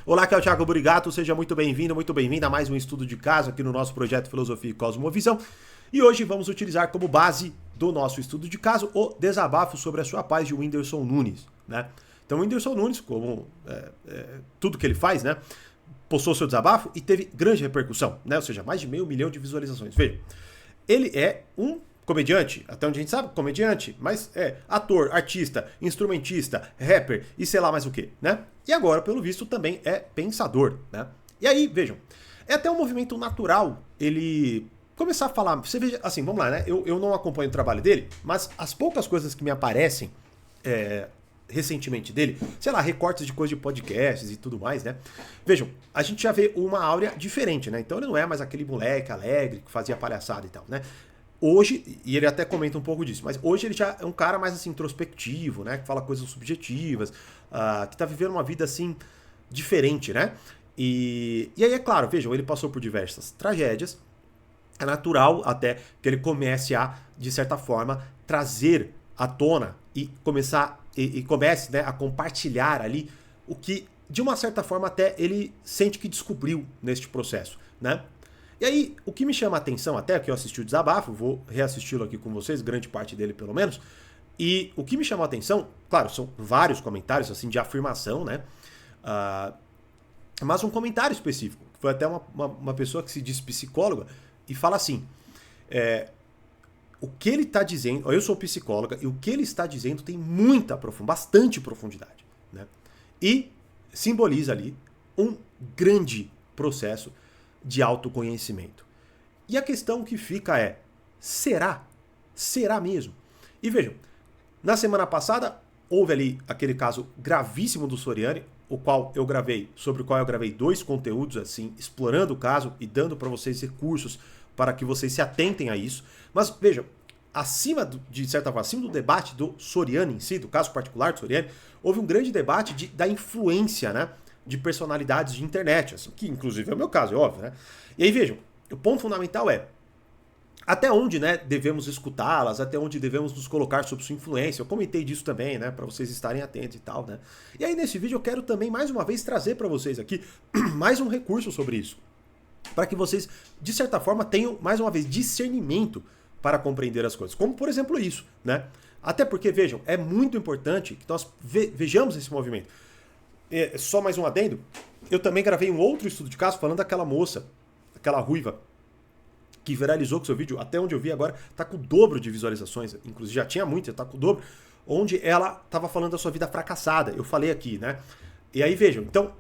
Olá, aqui é o Thiago Burigato, seja muito bem-vindo, muito bem-vinda a mais um estudo de caso aqui no nosso projeto Filosofia e Cosmovisão. E hoje vamos utilizar como base do nosso estudo de caso o desabafo sobre a sua paz de Whindersson Nunes, né? Então o Whindersson Nunes, como tudo que ele faz, né, postou seu desabafo e teve grande repercussão, né? Ou seja, mais de 500 mil de visualizações. Veja, ele é um comediante, até onde a gente sabe, comediante, mas é ator, artista, instrumentista, rapper e sei lá mais o que, né? E agora, pelo visto, também é pensador, né? E aí, vejam, é até um movimento natural ele começar a falar. Você veja, assim, vamos lá, né? Eu não acompanho o trabalho dele, mas as poucas coisas que me aparecem recentemente dele, sei lá, recortes de coisas de podcasts e tudo mais, né? Vejam, a gente já vê uma áurea diferente, né? Então ele não é mais aquele moleque alegre que fazia palhaçada e tal, né? Hoje, e ele até comenta um pouco disso, mas hoje ele já é um cara mais assim, introspectivo, né? Que fala coisas subjetivas, que tá vivendo uma vida assim, diferente, né? E aí, é claro, vejam, ele passou por diversas tragédias. É natural até que ele comece a, de certa forma, trazer à tona e comece, né, a compartilhar ali o que, de uma certa forma, até ele sente que descobriu neste processo, né? E aí, o que me chama a atenção, até que eu assisti o desabafo, vou reassisti-lo aqui com vocês, grande parte dele pelo menos, e o que me chamou a atenção, claro, são vários comentários assim de afirmação, né? Mas um comentário específico, que foi até uma pessoa que se diz psicóloga, e fala assim, o que ele está dizendo, eu sou psicóloga, e o que ele está dizendo tem bastante profundidade, né? E simboliza ali um grande processo de autoconhecimento. E a questão que fica é, será? Será mesmo? E vejam, na semana passada houve ali aquele caso gravíssimo do Soriani, sobre o qual eu gravei 2 conteúdos assim, explorando o caso e dando para vocês recursos para que vocês se atentem a isso. Mas vejam, de certa forma, acima do debate do Soriani em si, do caso particular do Soriani, houve um grande debate da influência, né, de personalidades de internet, assim, que inclusive é o meu caso, é óbvio, né? E aí vejam, o ponto fundamental é até onde, né, devemos escutá-las, até onde devemos nos colocar sob sua influência. Eu comentei disso também, né, para vocês estarem atentos e tal, né? E aí nesse vídeo eu quero também mais uma vez trazer para vocês aqui mais um recurso sobre isso, para que vocês de certa forma tenham mais uma vez discernimento para compreender as coisas, como por exemplo isso, né? Até porque vejam, é muito importante que nós vejamos esse movimento. Só mais um adendo, eu também gravei um outro estudo de caso falando daquela moça, aquela ruiva, que viralizou com seu vídeo, até onde eu vi agora, tá com o dobro de visualizações, inclusive já tinha muito, tá com o dobro, onde ela estava falando da sua vida fracassada, eu falei aqui, né? E aí vejam, então,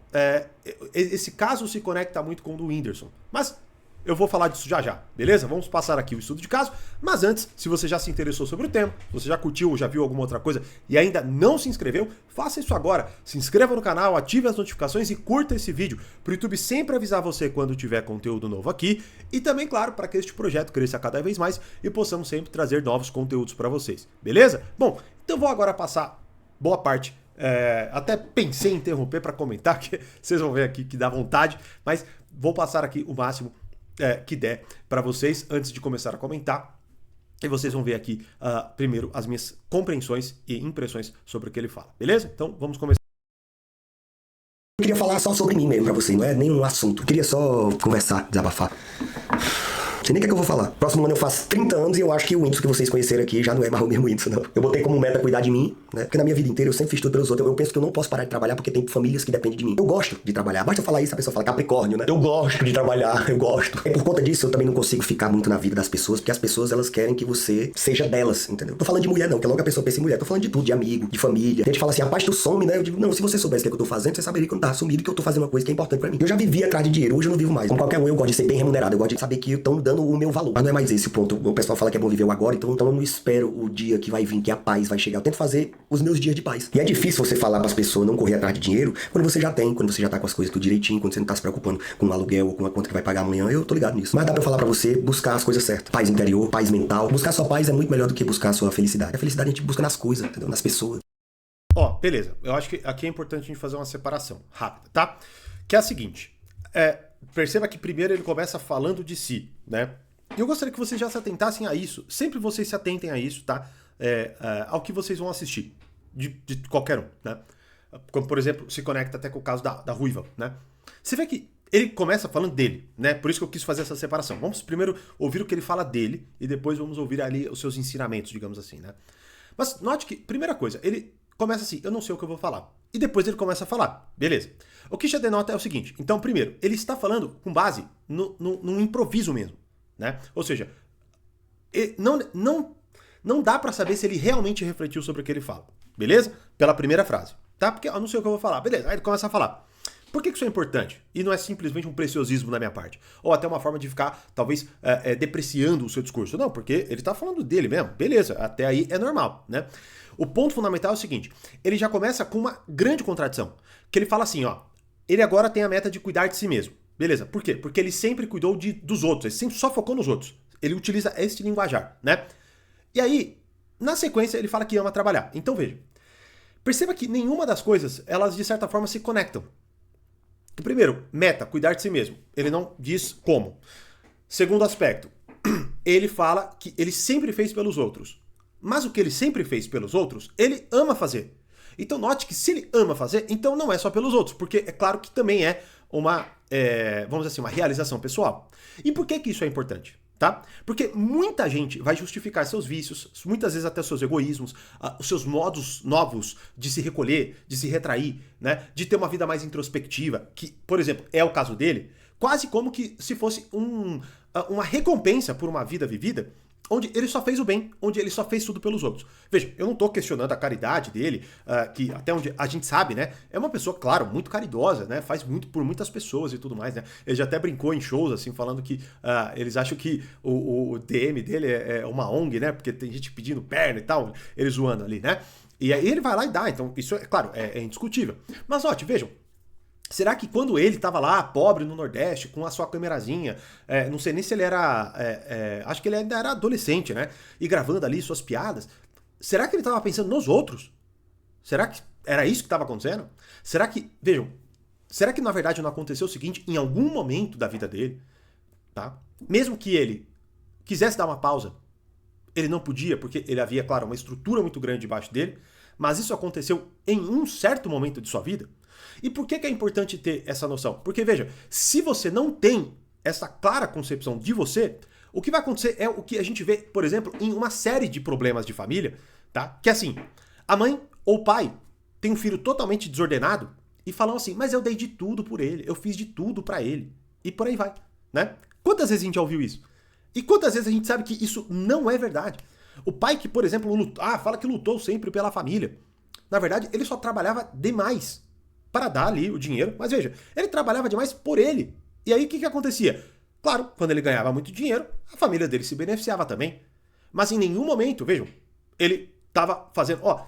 esse caso se conecta muito com o do Whindersson, mas eu vou falar disso já já, beleza? Vamos passar aqui o estudo de caso, mas antes, se você já se interessou sobre o tema, você já curtiu ou já viu alguma outra coisa e ainda não se inscreveu, faça isso agora. Se inscreva no canal, ative as notificações e curta esse vídeo, para o YouTube sempre avisar você quando tiver conteúdo novo aqui e também, claro, para que este projeto cresça cada vez mais e possamos sempre trazer novos conteúdos para vocês, beleza? Bom, então vou agora passar boa parte. Até pensei em interromper para comentar, que vocês vão ver aqui que dá vontade, mas vou passar aqui o máximo que der para vocês antes de começar a comentar. E vocês vão ver aqui primeiro as minhas compreensões e impressões sobre o que ele fala, beleza? Então vamos começar. Eu queria falar só sobre mim mesmo pra você, não é nenhum assunto. Eu queria só conversar, desabafar. Não sei nem o que eu vou falar. Próximo ano eu faço 30 anos e eu acho que o Whindersson que vocês conheceram aqui já não é mais o mesmo Whindersson, não. Eu botei como meta cuidar de mim, né? Porque na minha vida inteira eu sempre fiz tudo pelos outros. Eu penso que eu não posso parar de trabalhar porque tem famílias que dependem de mim. Eu gosto de trabalhar. Basta eu falar isso, a pessoa fala Capricórnio, né? Eu gosto de trabalhar, eu gosto. E por conta disso eu também não consigo ficar muito na vida das pessoas, porque as pessoas elas querem que você seja delas, entendeu? Tô falando de mulher não, porque logo a pessoa pensa em mulher. Tô falando de tudo, de amigo, de família. A gente fala assim, rapaz, tu some, né? Eu digo, não, se você soubesse o que eu tô fazendo, você saberia que eu não tava sumido, que eu tô fazendo uma coisa que é importante pra mim. Eu já vivi atrás de dinheiro, hoje eu não vivo mais. Como qualquer um, eu gosto de ser bem remunerado, eu gosto de saber que estão dando o meu valor. Mas não é mais esse o ponto. O pessoal fala que é bom viver o agora, então eu não espero o dia que vai vir, que a paz vai chegar. Eu tento fazer os meus dias de paz. E é difícil você falar pras pessoas não correr atrás de dinheiro quando você já tem, quando você já tá com as coisas tudo direitinho, quando você não tá se preocupando com o aluguel ou com a conta que vai pagar amanhã. Eu tô ligado nisso. Mas dá pra eu falar pra você buscar as coisas certas. Paz interior, paz mental. Buscar sua paz é muito melhor do que buscar a sua felicidade. A felicidade a gente busca nas coisas, entendeu? Nas pessoas. Ó, beleza. Eu acho que aqui é importante a gente fazer uma separação rápida, tá? Que é a seguinte. Perceba que primeiro ele começa falando de si, né? E eu gostaria que vocês já se atentassem a isso. Sempre vocês se atentem a isso, tá? Ao que vocês vão assistir. De qualquer um, né? como por exemplo, se conecta até com o caso da Ruiva, né? Você vê que ele começa falando dele, né? Por isso que eu quis fazer essa separação. Vamos primeiro ouvir o que ele fala dele e depois vamos ouvir ali os seus ensinamentos, digamos assim, né? Mas note que, primeira coisa, ele começa assim, eu não sei o que eu vou falar. E depois ele começa a falar, beleza. O que já denota é o seguinte, então primeiro, ele está falando com base num improviso mesmo, né? Ou seja, não dá pra saber se ele realmente refletiu sobre o que ele fala, beleza? Pela primeira frase, tá? Porque eu não sei o que eu vou falar, beleza. Aí ele começa a falar. Por que isso é importante? E não é simplesmente um preciosismo da minha parte. Ou até uma forma de ficar, talvez, depreciando o seu discurso. Não, porque ele tá falando dele mesmo. Beleza, até aí é normal, né? O ponto fundamental é o seguinte. Ele já começa com uma grande contradição. Que ele fala assim, ó. Ele agora tem a meta de cuidar de si mesmo. Beleza, por quê? Porque ele sempre cuidou dos outros. Ele sempre só focou nos outros. Ele utiliza este linguajar, né? E aí, na sequência, ele fala que ama trabalhar. Então, veja. Perceba que nenhuma das coisas, elas de certa forma se conectam. Primeiro, meta, cuidar de si mesmo. Ele não diz como. Segundo aspecto, ele fala que ele sempre fez pelos outros. Mas o que ele sempre fez pelos outros, ele ama fazer. Então note que se ele ama fazer, então não é só pelos outros, porque é claro que também é uma, vamos dizer assim, uma realização pessoal. E por que isso é importante? Tá? Porque muita gente vai justificar seus vícios, muitas vezes até seus egoísmos, os seus modos novos de se recolher, de se retrair, né? De ter uma vida mais introspectiva, que, por exemplo, é o caso dele, quase como que se fosse uma recompensa por uma vida vivida, onde ele só fez o bem, onde ele só fez tudo pelos outros. Veja, eu não tô questionando a caridade dele, que até onde a gente sabe, né, é uma pessoa, claro, muito caridosa, né, faz muito por muitas pessoas e tudo mais, né. Ele já até brincou em shows, assim, falando que eles acham que o DM dele é uma ONG, né, porque tem gente pedindo perna e tal, ele zoando ali, né. E aí ele vai lá e dá, então isso, é claro, é indiscutível. Mas, ó, vejam, será que quando ele estava lá, pobre no Nordeste, com a sua câmerazinha, não sei nem se ele era, acho que ele ainda era adolescente, né? E gravando ali suas piadas, será que ele estava pensando nos outros? Será que era isso que estava acontecendo? Será que, vejam, será que na verdade não aconteceu o seguinte, em algum momento da vida dele, tá? Mesmo que ele quisesse dar uma pausa, ele não podia, porque ele havia, claro, uma estrutura muito grande debaixo dele, mas isso aconteceu em um certo momento de sua vida. E por que é importante ter essa noção? Porque, veja, se você não tem essa clara concepção de você, o que vai acontecer é o que a gente vê, por exemplo, em uma série de problemas de família, tá? Que é assim, a mãe ou o pai tem um filho totalmente desordenado e falam assim, mas eu dei de tudo por ele, eu fiz de tudo pra ele. E por aí vai, né? Quantas vezes a gente já ouviu isso? E quantas vezes a gente sabe que isso não é verdade? O pai que, por exemplo, fala que lutou sempre pela família. Na verdade, ele só trabalhava demais para dar ali o dinheiro. Mas veja, ele trabalhava demais por ele. E aí o que acontecia? Claro, quando ele ganhava muito dinheiro, a família dele se beneficiava também. Mas em nenhum momento, vejam, ele estava fazendo... Ó,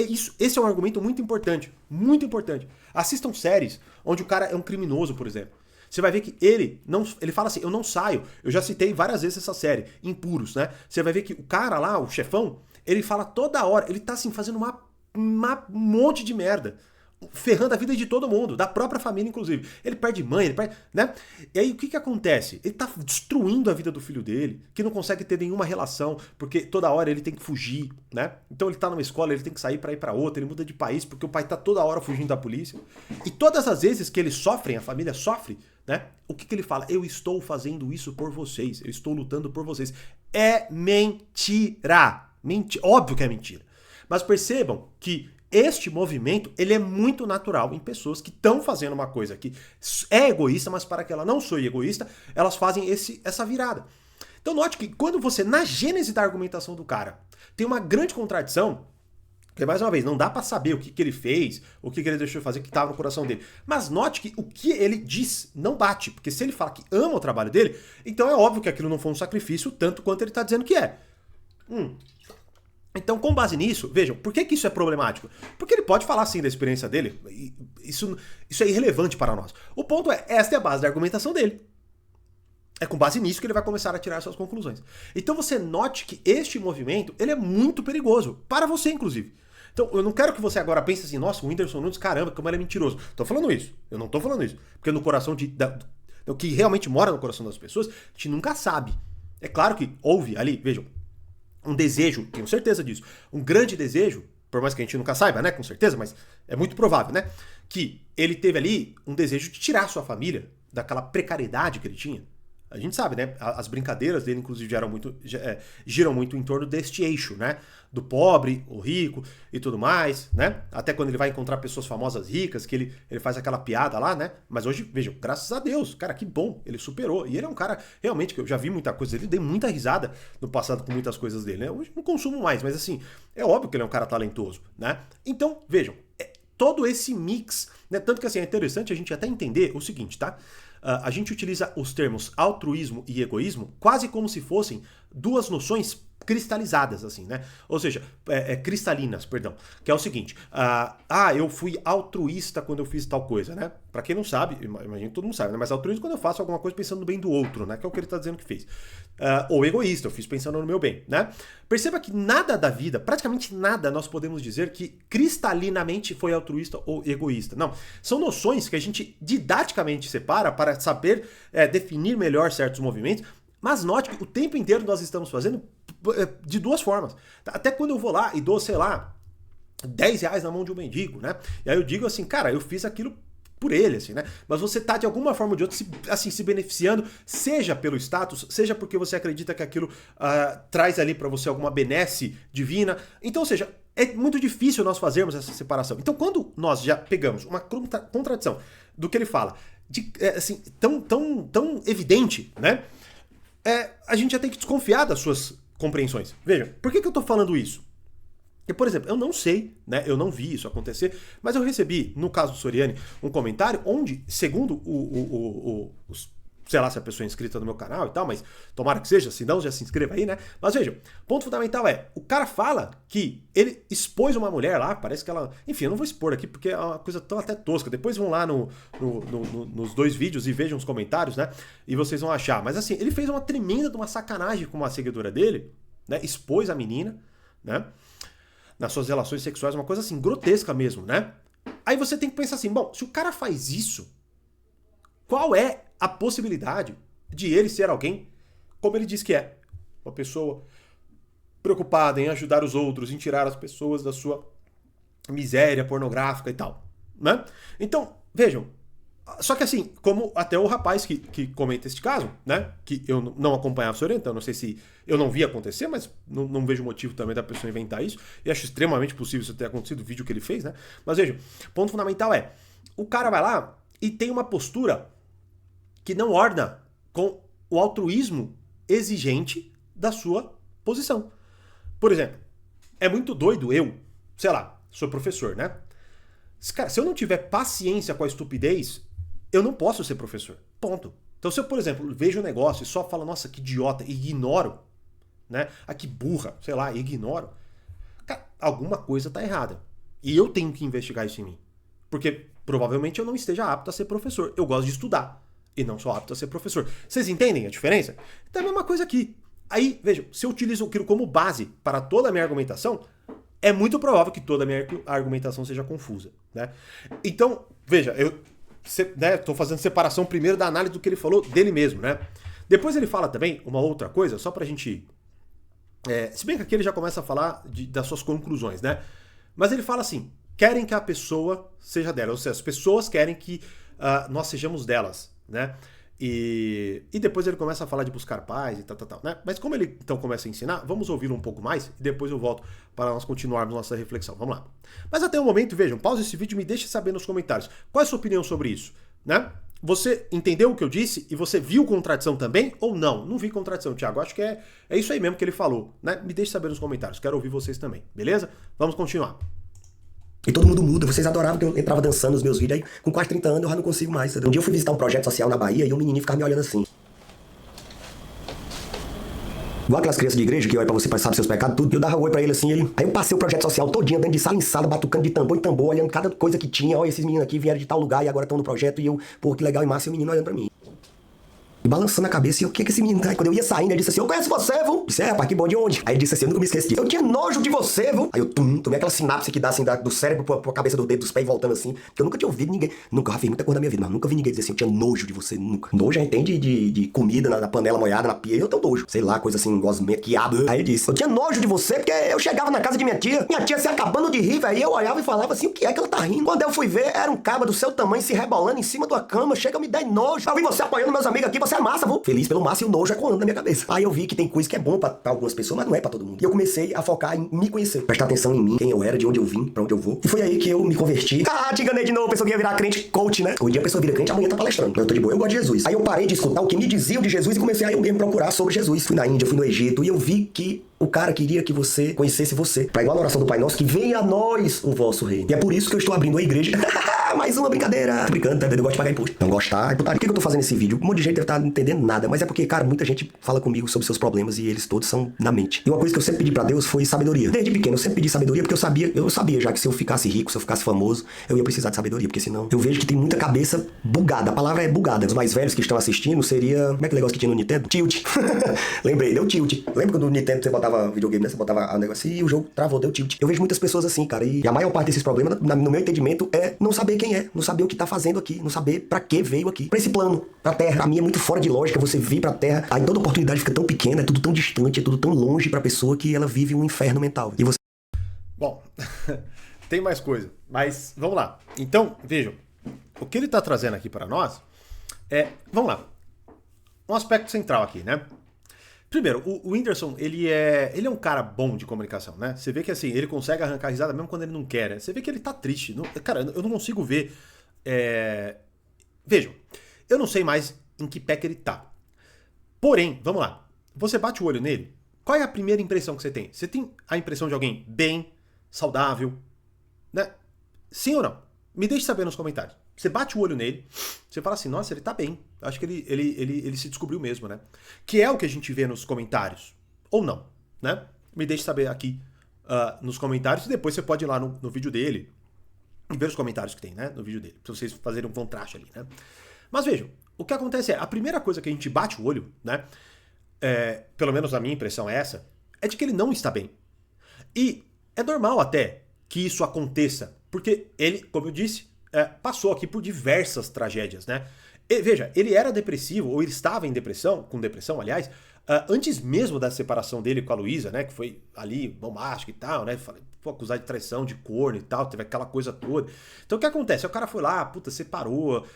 isso, esse é um argumento muito importante. Muito importante. Assistam séries onde o cara é um criminoso, por exemplo. Você vai ver que ele fala assim, eu não saio. Eu já citei várias vezes essa série, Impuros, né? Você vai ver que o cara lá, o chefão, ele fala toda hora, ele tá assim fazendo um monte de merda. Ferrando a vida de todo mundo, da própria família, inclusive. Ele perde mãe, ele perde, né? E aí o que acontece? Ele tá destruindo a vida do filho dele, que não consegue ter nenhuma relação, porque toda hora ele tem que fugir, né? Então ele tá numa escola, ele tem que sair pra ir pra outra, ele muda de país, porque o pai tá toda hora fugindo da polícia. E todas as vezes que eles sofrem, a família sofre, né? O que ele fala? Eu estou fazendo isso por vocês, eu estou lutando por vocês. É mentira! Óbvio que é mentira. Mas percebam que este movimento, ele é muito natural em pessoas que estão fazendo uma coisa que é egoísta, mas para que ela não seja egoísta, elas fazem essa virada. Então note que quando você, na gênese da argumentação do cara, tem uma grande contradição, que mais uma vez, não dá para saber o que ele fez, o que ele deixou de fazer, que estava no coração dele. Mas note que o que ele diz não bate, porque se ele fala que ama o trabalho dele, então é óbvio que aquilo não foi um sacrifício, tanto quanto ele está dizendo que é. Então, com base nisso, vejam, por que isso é problemático? Porque ele pode falar sim da experiência dele, isso é irrelevante para nós. O ponto é, esta é a base da argumentação dele. É com base nisso que ele vai começar a tirar suas conclusões. Então você note que este movimento, ele é muito perigoso, para você inclusive. Então eu não quero que você agora pense assim, nossa, o Whindersson Nunes, caramba, como ele é mentiroso. Tô falando isso, eu não tô falando isso. Porque no coração o que realmente mora no coração das pessoas, a gente nunca sabe. É claro que houve ali, vejam, um desejo, tenho certeza disso, um grande desejo por mais que a gente nunca saiba, né, com certeza, mas é muito provável, né, que ele teve ali um desejo de tirar sua família daquela precariedade que ele tinha. A gente sabe, né? As brincadeiras dele, inclusive, giram muito em torno deste eixo, né? Do pobre, o rico e tudo mais, né? Até quando ele vai encontrar pessoas famosas ricas, que ele faz aquela piada lá, né? Mas hoje, vejam, graças a Deus, cara, que bom, ele superou. E ele é um cara, realmente, que eu já vi muita coisa dele, dei muita risada no passado com muitas coisas dele, né? Hoje não consumo mais, mas assim, é óbvio que ele é um cara talentoso, né? Então, vejam, todo esse mix, né? Tanto que assim, é interessante a gente até entender o seguinte, tá? A gente utiliza os termos altruísmo e egoísmo quase como se fossem duas noções cristalizadas, assim, né? Ou seja, cristalinas, perdão. Que é o seguinte, eu fui altruísta quando eu fiz tal coisa, né? Pra quem não sabe, imagino que todo mundo sabe, né? Mas altruísmo quando eu faço alguma coisa pensando no bem do outro, né? Que é o que ele tá dizendo que fez. Ou egoísta, eu fiz pensando no meu bem, né? Perceba que nada da vida, praticamente nada, nós podemos dizer que cristalinamente foi altruísta ou egoísta. Não, são noções que a gente didaticamente separa para saber definir melhor certos movimentos. Mas note que o tempo inteiro nós estamos fazendo de duas formas. Até quando eu vou lá e dou, sei lá, 10 reais na mão de um mendigo, né? E aí eu digo assim, cara, eu fiz aquilo por ele, assim, né? Mas você tá de alguma forma ou de outra se beneficiando, seja pelo status, seja porque você acredita que aquilo traz ali para você alguma benesse divina. Então, ou seja, é muito difícil nós fazermos essa separação. Então, quando nós já pegamos uma contradição do que ele fala, assim, tão evidente, né? A gente já tem que desconfiar das suas compreensões. Veja, por que eu tô falando isso? Porque, por exemplo, eu não sei, né? Eu não vi isso acontecer, mas eu recebi, no caso do Soriani, um comentário onde, segundo sei lá se a pessoa é inscrita no meu canal e tal, mas tomara que seja, se não, já se inscreva aí, né? Mas veja, ponto fundamental o cara fala que ele expôs uma mulher lá, parece que ela... Enfim, eu não vou expor aqui porque é uma coisa tão até tosca. Depois vão lá nos dois vídeos e vejam os comentários, né? E vocês vão achar. Mas assim, ele fez uma tremenda de uma sacanagem com uma seguidora dele, né? Expôs a menina, né? Nas suas relações sexuais, uma coisa assim, grotesca mesmo, né? Aí você tem que pensar assim, bom, se o cara faz isso, qual é a possibilidade de ele ser alguém como ele diz que é? Uma pessoa preocupada em ajudar os outros, em tirar as pessoas da sua miséria pornográfica e tal, né? Então, vejam, só que assim, como até o rapaz que comenta este caso, né? Que eu não acompanhava o senhor, então não sei se eu não vi acontecer, mas não vejo motivo também da pessoa inventar isso, e acho extremamente possível isso ter acontecido, o vídeo que ele fez, né? Mas vejam, ponto fundamental o cara vai lá e tem uma postura que não orna com o altruísmo exigente da sua posição. Por exemplo, é muito doido sei lá, sou professor, né? Cara, se eu não tiver paciência com a estupidez, eu não posso ser professor. Ponto. Então se eu, por exemplo, vejo um negócio e só falo, nossa, que idiota, e ignoro, né? Que burra, sei lá, ignoro. Cara, alguma coisa tá errada. E eu tenho que investigar isso em mim. Porque provavelmente eu não esteja apto a ser professor. Eu gosto de estudar. E não sou apto a ser professor. Vocês entendem a diferença? Então é a mesma coisa aqui. Aí, vejam, se eu utilizo aquilo como base para toda a minha argumentação, é muito provável que toda a minha argumentação seja confusa, né? Então, veja, eu estou fazendo separação primeiro da análise do que ele falou dele mesmo, né? Depois ele fala também uma outra coisa, só pra gente... se bem que aqui ele já começa a falar das suas conclusões, né? Mas ele fala assim, querem que a pessoa seja dela, ou seja, as pessoas querem que nós sejamos delas, né? E depois ele começa a falar de buscar paz e tal, né? Mas como ele então começa a ensinar, vamos ouvir um pouco mais e depois eu volto para nós continuarmos nossa reflexão. Vamos lá. Mas até o momento, vejam, pausa esse vídeo e me deixe saber nos comentários. Qual é a sua opinião sobre isso, né? Você entendeu o que eu disse e você viu contradição também ou não? Não vi contradição, Thiago. Acho que é isso aí mesmo que ele falou, né? Me deixe saber nos comentários. Quero ouvir vocês também, beleza? Vamos continuar. E todo mundo muda, vocês adoravam que eu entrava dançando nos meus vídeos, aí com quase 30 anos eu já não consigo mais. Um dia eu fui visitar um projeto social na Bahia e um menininho ficava me olhando assim. Igual aquelas crianças de igreja que olham pra você, sabe seus pecados, tudo, e eu dava oi pra ele assim, Aí eu passei o projeto social todinho, dentro de sala em sala, batucando de tambor em tambor, olhando cada coisa que tinha, olha esses meninos aqui vieram de tal lugar e agora estão no projeto, e eu, pô, que legal e massa, e o menino olhando pra mim. E balançando a cabeça, e o que esse menino tá? Quando eu ia saindo, ele disse assim, eu conheço você, viu? Disse, rapaz, que bom, de onde? Aí ele disse assim, eu nunca me esqueci disso. Eu tinha nojo de você, viu? Aí eu, tomei aquela sinapse que dá assim, do cérebro pra cabeça do dedo, dos pés voltando assim. Que eu nunca tinha ouvido ninguém. Nunca, já fiz muita coisa na minha vida, mas nunca vi ninguém dizer assim, eu tinha nojo de você, nunca. Nojo já entende de comida na panela molhada, na pia. Eu tenho nojo. Sei lá, coisa assim, gosmento, quiabo. Aí ele disse, eu tinha nojo de você porque eu chegava na casa de minha tia se acabando de rir, velho. E eu olhava e falava assim, o que é que ela tá rindo? Quando eu fui ver, era um cabo do seu tamanho se rebolando em cima da cama. Chega, me dá nojo. Eu vi você apoiando meus amigos aqui, você é massa, viu? Feliz pelo massa e o nojo ecoando na minha cabeça. Aí eu vi que tem coisa que é bom pra algumas pessoas, mas não é pra todo mundo. E eu comecei a focar em me conhecer. Prestar atenção em mim, quem eu era, de onde eu vim, pra onde eu vou. E foi aí que eu me converti. Ah, te enganei de novo, a pessoa que ia virar crente coach, né? Hoje em dia a pessoa vira crente, amanhã tá palestrando. Eu tô de boa, eu gosto de Jesus. Aí eu parei de escutar o que me diziam de Jesus e comecei a eu mesmo procurar sobre Jesus. Fui na Índia, fui no Egito e eu vi que o cara queria que você conhecesse você. Pra igual na oração do Pai Nosso, que venha a nós o vosso reino. E é por isso que eu estou abrindo a igreja. Mais uma brincadeira. Tô brincando, tá? Eu gosto de pagar imposto. Não gostar, é putaria. Por que eu tô fazendo esse vídeo? Um monte de gente deve estar entendendo nada, mas é porque, cara, muita gente fala comigo sobre seus problemas e eles todos são na mente. E uma coisa que eu sempre pedi pra Deus foi sabedoria. Desde pequeno eu sempre pedi sabedoria porque eu sabia já que se eu ficasse rico, se eu ficasse famoso, eu ia precisar de sabedoria, porque senão eu vejo que tem muita cabeça bugada. A palavra é bugada. Os mais velhos que estão assistindo seria, como é que o negócio que tinha no Nintendo? Tilt. Lembrei, deu tilt. Lembra quando no Nintendo você botava videogame, né? Você botava o negócio e o jogo travou, deu tilt. Eu vejo muitas pessoas assim, cara, e a maior parte desses problemas, no meu entendimento, é não saber quem é, não saber o que tá fazendo aqui, não saber pra que veio aqui. Pra esse plano, pra Terra. Pra mim é muito fora de lógica você vir pra Terra, aí toda oportunidade fica tão pequena, é tudo tão distante, é tudo tão longe pra pessoa que ela vive um inferno mental. E você... Bom, tem mais coisa, mas vamos lá. Então, vejam, o que ele tá trazendo aqui para nós é, vamos lá, um aspecto central aqui, né? Primeiro, o Whindersson, ele é um cara bom de comunicação, né? Você vê que assim, ele consegue arrancar risada mesmo quando ele não quer, né? Você vê que ele tá triste. Cara, eu não consigo ver... Vejam, eu não sei mais em que pé que ele tá. Porém, vamos lá. Você bate o olho nele, qual é a primeira impressão que você tem? Você tem a impressão de alguém bem, saudável, né? Sim ou não? Me deixe saber nos comentários. Você bate o olho nele, você fala assim, nossa, ele tá bem. Acho que ele se descobriu mesmo, né? Que é o que a gente vê nos comentários. Ou não, né? Me deixe saber aqui nos comentários. E depois você pode ir lá no vídeo dele e ver os comentários que tem, né? No vídeo dele. Pra vocês fazerem um contraste ali, né? Mas vejam, o que acontece é, a primeira coisa que a gente bate o olho, né? Pelo menos a minha impressão é essa, é de que ele não está bem. E é normal até que isso aconteça. Porque ele, como eu disse, passou aqui por diversas tragédias, né? E, veja, ele era depressivo, ou ele estava em depressão, com depressão, aliás, antes mesmo da separação dele com a Luísa, né? Que foi ali bombástica e tal, né? Foi acusado de traição, de corno e tal, teve aquela coisa toda. Então o que acontece? O cara foi lá, puta, separou.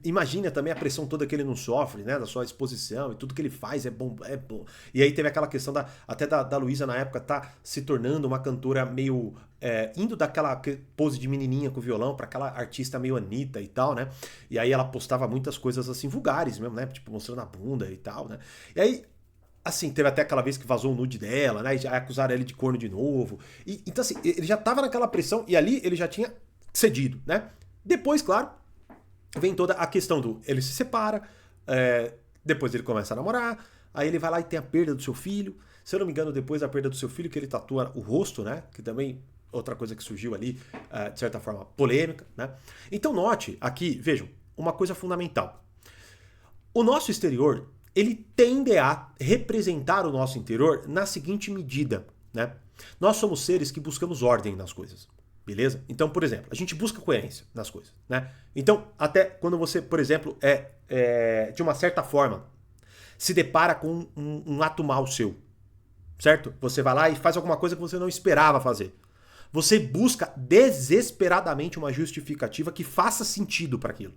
Imagina também a pressão toda que ele não sofre, né? Da sua exposição e tudo que ele faz é bom. E aí teve aquela questão até da Luísa na época tá se tornando uma cantora meio... indo daquela pose de menininha com violão pra aquela artista meio Anitta e tal, né? E aí ela postava muitas coisas assim vulgares mesmo, né? Tipo, mostrando a bunda e tal, né? E aí, assim, teve até aquela vez que vazou o nude dela, né? E já acusaram ele de corno de novo. Então, assim, ele já tava naquela pressão e ali ele já tinha cedido, né? Depois, claro, vem toda a questão ele se separa, depois ele começa a namorar, aí ele vai lá e tem a perda do seu filho. Se eu não me engano, depois da perda do seu filho, que ele tatua o rosto, né? Que também... outra coisa que surgiu ali, de certa forma, polêmica, né? Então note aqui, vejam, uma coisa fundamental. O nosso exterior, ele tende a representar o nosso interior na seguinte medida, né? Nós somos seres que buscamos ordem nas coisas, beleza? Então, por exemplo, a gente busca coerência nas coisas, né? Então, até quando você, por exemplo, de uma certa forma, se depara com um ato mal seu, certo? Você vai lá e faz alguma coisa que você não esperava fazer. Você busca desesperadamente uma justificativa que faça sentido para aquilo.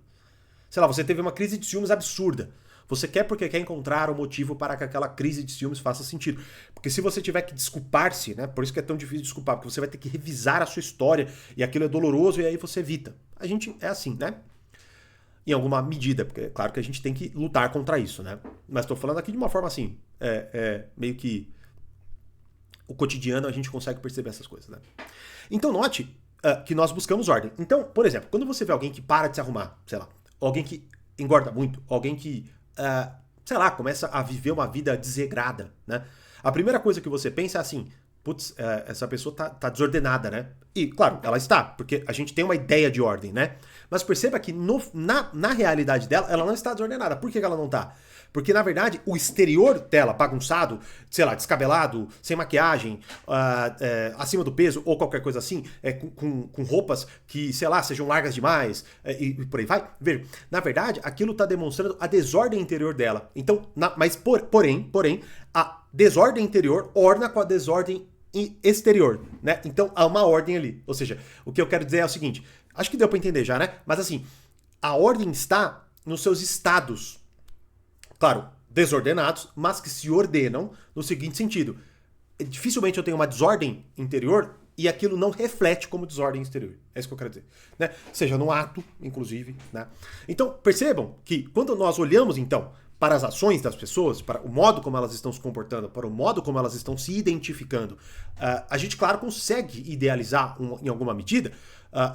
Sei lá, você teve uma crise de ciúmes absurda. Você quer porque quer encontrar um motivo para que aquela crise de ciúmes faça sentido. Porque se você tiver que desculpar-se, né? Por isso que é tão difícil desculpar, porque você vai ter que revisar a sua história e aquilo é doloroso e aí você evita. A gente é assim, né? Em alguma medida, porque é claro que a gente tem que lutar contra isso, né? Mas estou falando aqui de uma forma assim, meio que o cotidiano a gente consegue perceber essas coisas, né? Então note que nós buscamos ordem. Então, por exemplo, quando você vê alguém que para de se arrumar, sei lá, alguém que engorda muito, alguém que, sei lá, começa a viver uma vida desregrada, né? A primeira coisa que você pensa é assim, putz, essa pessoa tá desordenada, né? E, claro, ela está, porque a gente tem uma ideia de ordem, né? Mas perceba que na realidade dela, ela não está desordenada. Por que ela não tá? Porque, na verdade, o exterior dela, bagunçado, sei lá, descabelado, sem maquiagem, acima do peso ou qualquer coisa assim, com roupas que, sei lá, sejam largas demais e por aí vai. Veja, na verdade, aquilo está demonstrando a desordem interior dela. Então, porém, a desordem interior orna com a desordem exterior, né? Então, há uma ordem ali. Ou seja, o que eu quero dizer é o seguinte, acho que deu para entender já, né? Mas assim, a ordem está nos seus estados. Claro, desordenados, mas que se ordenam no seguinte sentido. Dificilmente eu tenho uma desordem interior e aquilo não reflete como desordem exterior. É isso que eu quero dizer. Né? Seja no ato, inclusive. Né? Então, percebam que quando nós olhamos, então, para as ações das pessoas, para o modo como elas estão se comportando, para o modo como elas estão se identificando, a gente, claro, consegue idealizar em alguma medida,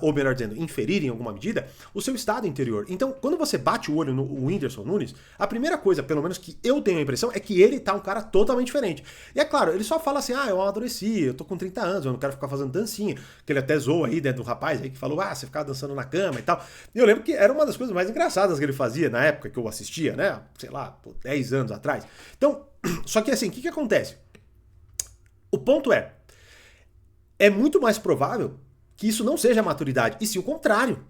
ou melhor dizendo, inferir em alguma medida, o seu estado interior. Então, quando você bate o olho no Whindersson Nunes, a primeira coisa, pelo menos que eu tenho a impressão, é que ele tá um cara totalmente diferente. E é claro, ele só fala assim, eu amadureci, eu tô com 30 anos, eu não quero ficar fazendo dancinha, que ele até zoou aí, né, do rapaz aí que falou, você ficava dançando na cama e tal. E eu lembro que era uma das coisas mais engraçadas que ele fazia na época que eu assistia, né, sei lá, 10 anos atrás. Então, só que assim, o que acontece? O ponto é muito mais provável que isso não seja maturidade, e sim o contrário.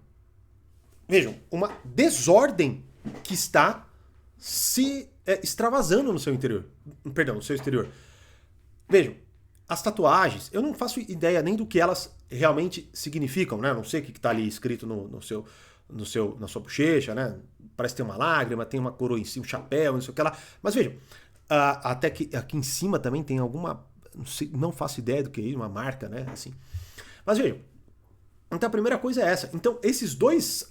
Vejam, uma desordem que está se extravasando no seu interior. Perdão, no seu exterior. Vejam, as tatuagens, eu não faço ideia nem do que elas realmente significam, né? Eu não sei o que está ali escrito na sua bochecha, né? Parece ter uma lágrima, tem uma coroa em cima, um chapéu, não sei o que lá. Mas vejam, até que aqui em cima também tem alguma, não faço ideia do que é, uma marca, né? Assim. Mas vejam, então a primeira coisa é essa. Então esses dois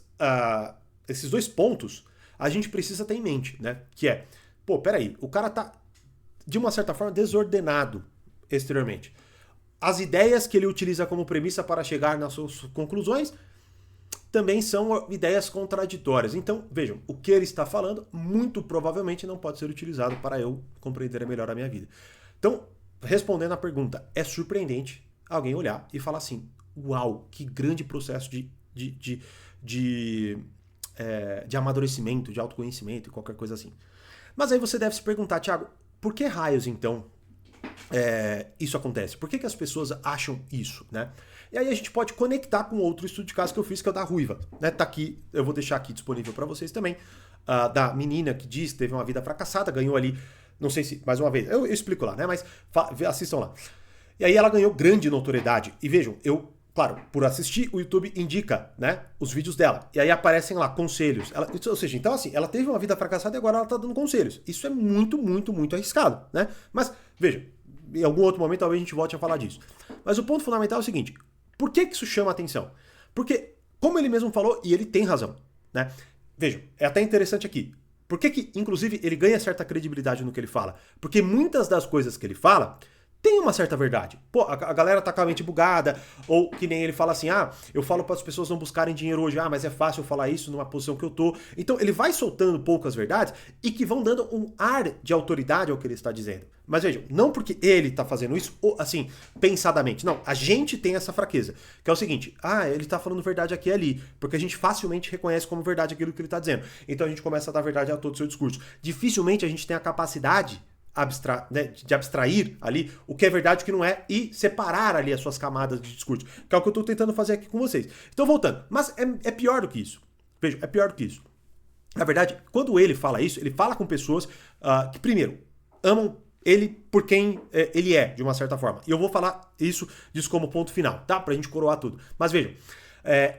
pontos a gente precisa ter em mente, né? Que é, peraí, o cara tá de uma certa forma desordenado exteriormente. As ideias que ele utiliza como premissa para chegar nas suas conclusões também são ideias contraditórias. Então, vejam, o que ele está falando muito provavelmente não pode ser utilizado para eu compreender melhor a minha vida. Então, respondendo à pergunta, é surpreendente alguém olhar e falar assim, uau, que grande processo de amadurecimento, de autoconhecimento e qualquer coisa assim. Mas aí você deve se perguntar, Thiago, por que raios então isso acontece? Por que as pessoas acham isso, né? E aí a gente pode conectar com outro estudo de caso que eu fiz, que é o da Ruiva, né? Tá aqui, eu vou deixar aqui disponível para vocês também, da menina que diz que teve uma vida fracassada, ganhou ali, não sei se, mais uma vez, eu explico lá, né? Mas assistam lá. E aí ela ganhou grande notoriedade. E vejam, claro, por assistir, o YouTube indica, né, os vídeos dela. E aí aparecem lá conselhos. Ou seja, então assim, ela teve uma vida fracassada e agora ela tá dando conselhos. Isso é muito, muito, muito arriscado, né? Mas, vejam, em algum outro momento talvez a gente volte a falar disso. Mas o ponto fundamental é o seguinte, por que isso chama atenção? Porque, como ele mesmo falou, e ele tem razão, né? Vejam, é até interessante aqui. Por que, inclusive, ele ganha certa credibilidade no que ele fala? Porque muitas das coisas que ele fala tem uma certa verdade. A galera tá com a mente bugada, ou que nem ele fala assim, eu falo para as pessoas não buscarem dinheiro hoje, mas é fácil eu falar isso numa posição que eu tô. Então ele vai soltando poucas verdades e que vão dando um ar de autoridade ao que ele está dizendo. Mas vejam, não porque ele tá fazendo isso, assim, pensadamente. Não, a gente tem essa fraqueza, que é o seguinte, ele tá falando verdade aqui e ali, porque a gente facilmente reconhece como verdade aquilo que ele tá dizendo. Então a gente começa a dar verdade a todo o seu discurso. Dificilmente a gente tem a capacidade de abstrair ali o que é verdade e o que não é e separar ali as suas camadas de discurso, que é o que eu estou tentando fazer aqui com vocês. Então, voltando, mas é pior do que isso. Veja, é pior do que isso. Na verdade, quando ele fala isso, ele fala com pessoas que, primeiro, amam ele por quem ele é, de uma certa forma. E eu vou falar disso como ponto final, tá? Pra gente coroar tudo. Mas vejam,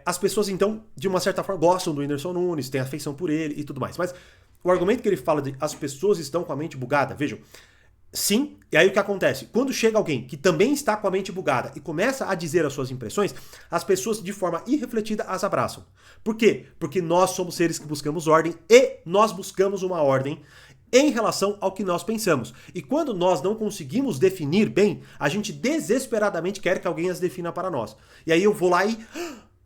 as pessoas, então, de uma certa forma, gostam do Whindersson Nunes, têm afeição por ele e tudo mais. Mas o argumento que ele fala de as pessoas estão com a mente bugada, vejam, sim, e aí o que acontece? Quando chega alguém que também está com a mente bugada e começa a dizer as suas impressões, as pessoas de forma irrefletida as abraçam. Por quê? Porque nós somos seres que buscamos ordem e nós buscamos uma ordem em relação ao que nós pensamos. E quando nós não conseguimos definir bem, a gente desesperadamente quer que alguém as defina para nós. E aí eu vou lá e,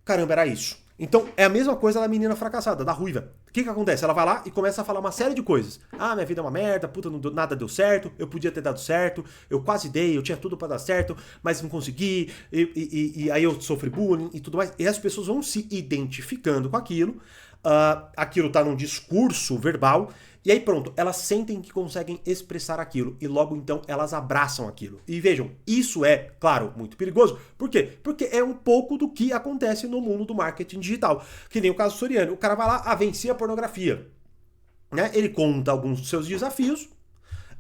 caramba, era isso. Então, é a mesma coisa da menina fracassada, da Ruiva. que acontece? Ela vai lá e começa a falar uma série de coisas. Ah, minha vida é uma merda, puta, nada deu certo, eu podia ter dado certo, eu quase dei, eu tinha tudo pra dar certo, mas não consegui, e aí eu sofri bullying e tudo mais. E as pessoas vão se identificando com aquilo, aquilo tá num discurso verbal, e aí pronto, elas sentem que conseguem expressar aquilo, e logo então elas abraçam aquilo. E vejam, isso é, claro, muito perigoso. Por quê? Porque é um pouco do que acontece no mundo do marketing digital. Que nem o caso Soriano, o cara vai lá, venci a pornografia. Né? Ele conta alguns dos seus desafios,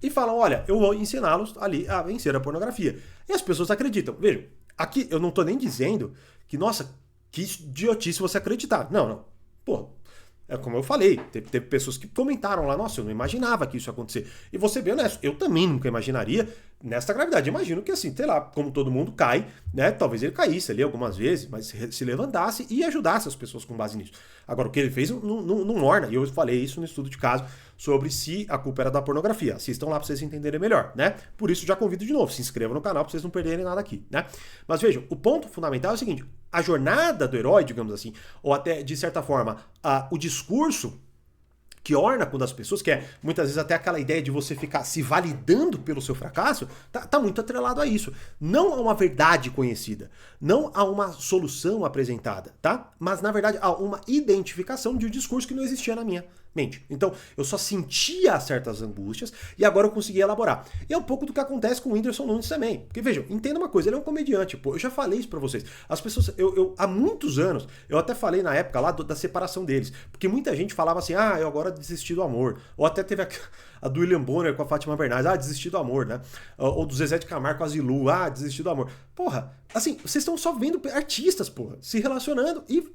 e fala, olha, eu vou ensiná-los ali a vencer a pornografia. E as pessoas acreditam. Vejam, aqui eu não tô nem dizendo que, nossa, que idiotice você acreditar. Não. Pô, é como eu falei, teve pessoas que comentaram lá, nossa, eu não imaginava que isso ia acontecer. E vou ser bem honesto, eu também nunca imaginaria nesta gravidade. Imagino que assim, sei lá, como todo mundo cai, né? Talvez ele caísse ali algumas vezes, mas se levantasse e ajudasse as pessoas com base nisso. Agora, o que ele fez não orna, e eu falei isso no estudo de caso sobre se a culpa era da pornografia. Assistam lá pra vocês entenderem melhor, né? Por isso já convido de novo, se inscrevam no canal pra vocês não perderem nada aqui, né? Mas vejam, o ponto fundamental é o seguinte, a jornada do herói, digamos assim, ou até, de certa forma, o discurso que orna quando as pessoas, que é muitas vezes até aquela ideia de você ficar se validando pelo seu fracasso, tá muito atrelado a isso. Não a uma verdade conhecida, não a uma solução apresentada, tá? Mas, na verdade, a uma identificação de um discurso que não existia na minha mente. Então, eu só sentia certas angústias e agora eu consegui elaborar. E é um pouco do que acontece com o Whindersson Nunes também. Porque, vejam, entenda uma coisa, ele é um comediante, pô. Eu já falei isso pra vocês. As pessoas, há muitos anos, eu até falei na época lá da separação deles. Porque muita gente falava assim, eu agora desisti do amor. Ou até teve a do William Bonner com a Fátima Bernardes, desisti do amor, né? Ou do Zezé de Camargo com a Zilu, desisti do amor. Porra, assim, vocês estão só vendo artistas, porra, se relacionando e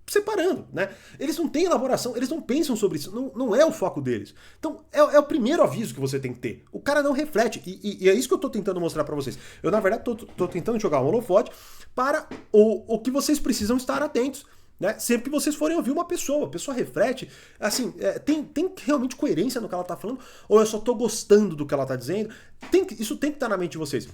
separando, né? Eles não têm elaboração, eles não pensam sobre isso, não é o foco deles. Então, é o primeiro aviso que você tem que ter. O cara não reflete, e é isso que eu tô tentando mostrar pra vocês. Eu, na verdade, tô tentando jogar um holofote para o que vocês precisam estar atentos, né? Sempre que vocês forem ouvir uma pessoa, a pessoa reflete, assim, tem realmente coerência no que ela tá falando, ou eu só tô gostando do que ela tá dizendo? Isso tem que estar na mente de vocês.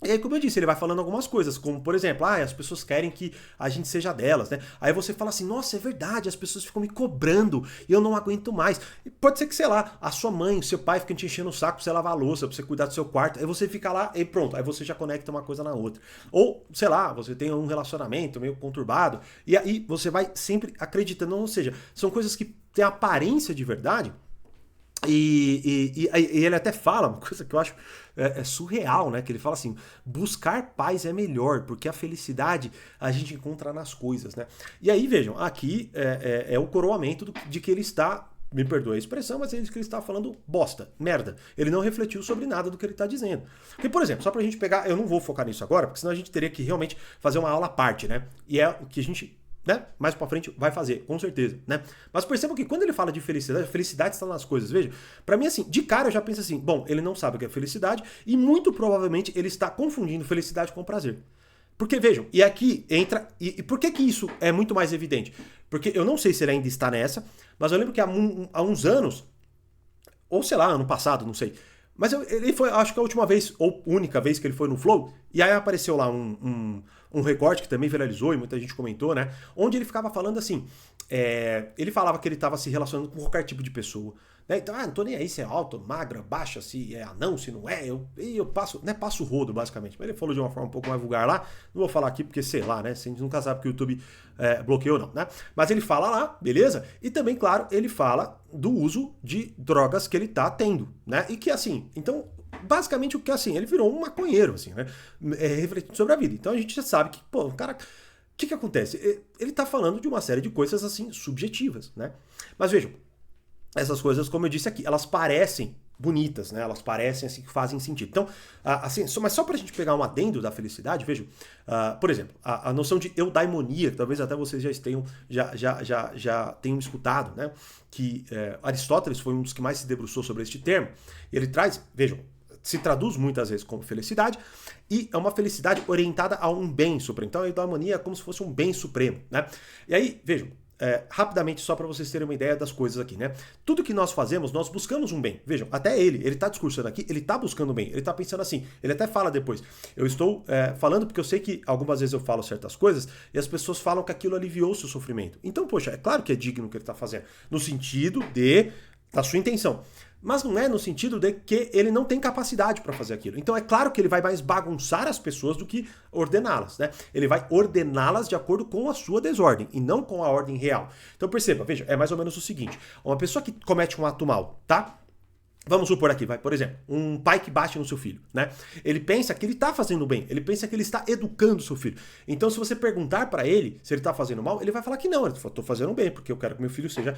E aí, como eu disse, ele vai falando algumas coisas, como, por exemplo, as pessoas querem que a gente seja delas, né? Aí você fala assim, nossa, é verdade, as pessoas ficam me cobrando e eu não aguento mais. E pode ser que, sei lá, a sua mãe, o seu pai ficam te enchendo o saco pra você lavar a louça, pra você cuidar do seu quarto, aí você fica lá e pronto, aí você já conecta uma coisa na outra. Ou, sei lá, você tem um relacionamento meio conturbado, e aí você vai sempre acreditando, ou seja, são coisas que têm aparência de verdade. E ele até fala uma coisa que eu acho surreal, né? Que ele fala assim, buscar paz é melhor, porque a felicidade a gente encontra nas coisas, né? E aí, vejam, aqui é o coroamento de que ele está, me perdoe a expressão, mas ele está falando bosta, merda. Ele não refletiu sobre nada do que ele está dizendo. Porque, por exemplo, só pra gente pegar, eu não vou focar nisso agora, porque senão a gente teria que realmente fazer uma aula à parte, né? E é o que a gente, né, mais pra frente vai fazer, com certeza, né? Mas percebam que quando ele fala de felicidade, a felicidade está nas coisas, veja. Pra mim, assim, de cara eu já penso assim, bom, ele não sabe o que é felicidade e muito provavelmente ele está confundindo felicidade com prazer. Porque, vejam, e aqui entra... E por que isso é muito mais evidente? Porque eu não sei se ele ainda está nessa, mas eu lembro que há uns anos, ou sei lá, ano passado, não sei, mas ele foi, acho que a última vez, ou única vez que ele foi no Flow, e aí apareceu lá um recorte que também viralizou e muita gente comentou, né? Onde ele ficava falando assim, ele falava que ele estava se relacionando com qualquer tipo de pessoa, né? Então, não tô nem aí se é alto, magra, baixa, se é anão, se não é, eu passo, né? Passo o rodo, basicamente. Mas ele falou de uma forma um pouco mais vulgar lá, não vou falar aqui porque, sei lá, né? A gente nunca sabe que o YouTube bloqueou ou não, né? Mas ele fala lá, beleza? E também, claro, ele fala do uso de drogas que ele tá tendo, né? E que, assim, então... Basicamente o que assim, ele virou um maconheiro, assim, né? Refletindo sobre a vida. Então a gente já sabe que, pô, o cara. O que acontece? Ele tá falando de uma série de coisas assim, subjetivas, né? Mas vejam, essas coisas, como eu disse aqui, elas parecem bonitas, né? Elas parecem assim que fazem sentido. Então, assim, mas só pra gente pegar um adendo da felicidade, vejam, por exemplo, a noção de eudaimonia, que talvez até vocês já tenham escutado, né? Que Aristóteles foi um dos que mais se debruçou sobre este termo. Ele traz, vejam, se traduz muitas vezes como felicidade, e é uma felicidade orientada a um bem supremo. Então a eudaimonia é como se fosse um bem supremo, né? E aí, vejam, rapidamente, só para vocês terem uma ideia das coisas aqui, né? Tudo que nós fazemos, nós buscamos um bem. Vejam, até ele tá discursando aqui, ele tá buscando um bem, ele tá pensando assim, ele até fala depois. Eu estou falando porque eu sei que algumas vezes eu falo certas coisas e as pessoas falam que aquilo aliviou o seu sofrimento. Então, poxa, é claro que é digno o que ele tá fazendo, no sentido da sua intenção. Mas não é no sentido de que ele não tem capacidade para fazer aquilo. Então é claro que ele vai mais bagunçar as pessoas do que ordená-las, né? Ele vai ordená-las de acordo com a sua desordem e não com a ordem real. Então perceba, veja, é mais ou menos o seguinte: uma pessoa que comete um ato mal, tá? Vamos supor aqui, por exemplo, um pai que bate no seu filho, né? Ele pensa que ele está fazendo bem, ele pensa que ele está educando o seu filho. Então, se você perguntar para ele se ele está fazendo mal, ele vai falar que não, eu estou fazendo bem, porque eu quero que meu filho seja